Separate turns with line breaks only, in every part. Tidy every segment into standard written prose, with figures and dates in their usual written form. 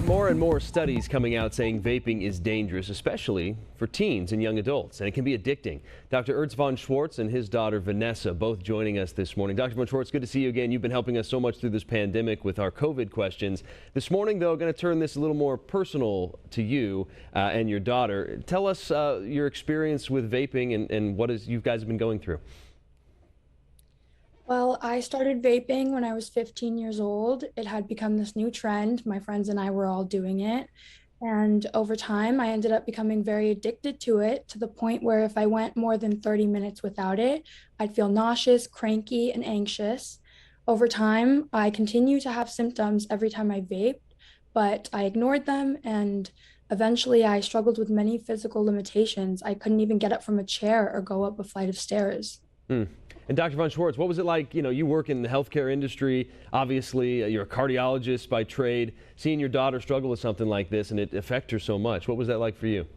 More and more studies coming out saying vaping is dangerous, especially for teens and young adults, and it can be addicting. Dr. Ernst von Schwartz and his daughter Vanessa both joining us this morning. Dr. von Schwartz, good to see you again. You've been helping us so much through this pandemic with our COVID questions. This morning, though, going to turn this a little more personal to you and your daughter. Tell us your experience with vaping and what you guys have been going through.
Well, I started vaping when I was 15 years old. It had become this new trend. My friends and I were all doing it. And over time, I ended up becoming very addicted to it, to the point where if I went more than 30 minutes without it, I'd feel nauseous, cranky, and anxious. Over time, I continue to have symptoms every time I vaped, but I ignored them, and eventually I struggled with many physical limitations. I couldn't even get up from a chair or go up a flight of stairs.
Hmm. And Dr. von Schwartz, what was it like? You work in the healthcare industry. Obviously, you're a cardiologist by trade. Seeing your daughter struggle with something like this and it affect her so much. What was that like for you?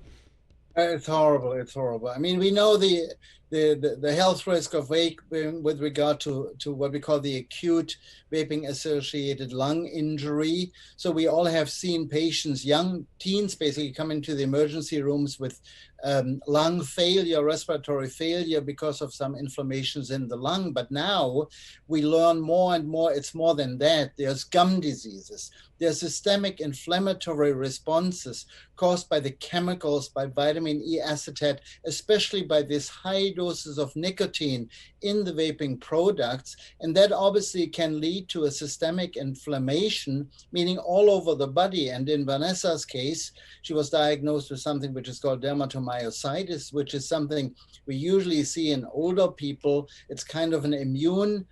It's horrible. It's horrible. I mean, we know the health risk of vaping with regard to what we call the acute vaping associated lung injury. So we all have seen patients, young teens basically, come into the emergency rooms with lung failure, respiratory failure because of some inflammations in the lung. But now we learn more and more, it's more than that. There's gum diseases. There's systemic inflammatory responses caused by the chemicals, by vitamin E acetate, especially by these high doses of nicotine in the vaping products. And that obviously can lead to a systemic inflammation, meaning all over the body. And in Vanessa's case, she was diagnosed with something which is called dermatomyositis, which is something we usually see in older people. It's kind of an immune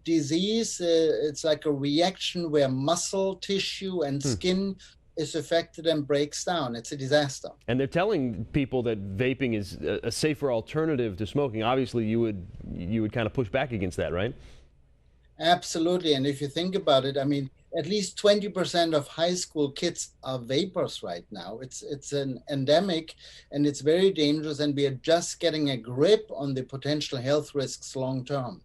disease. It's like a reaction where muscle tissue and skin is affected and breaks down. It's a disaster.
And they're telling people that vaping is a safer alternative to smoking. Obviously, you would kind of push back against that, right?
Absolutely. And if you think about it, I mean, at least 20% of high school kids are vapors right now. It's an endemic and it's very dangerous, and we are just getting a grip on the potential health risks long term.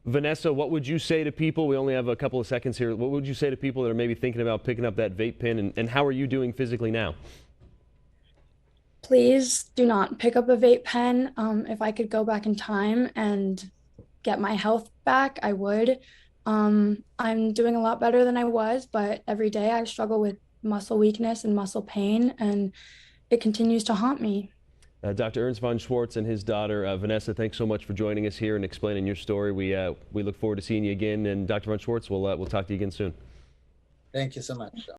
Vanessa, what would you say to people? We only have a couple of seconds here. What would you say to people that are maybe thinking about picking up that vape pen, and how are you doing physically now?
Please do not pick up a vape pen. If I could go back in time and get my health back, I would. I'm doing a lot better than I was, but every day I struggle with muscle weakness and muscle pain, and it continues to haunt me.
Dr. Ernst von Schwartz and his daughter, Vanessa, thanks so much for joining us here and explaining your story. We look forward to seeing you again. And Dr. von Schwartz, we'll talk to you again soon.
Thank you so much.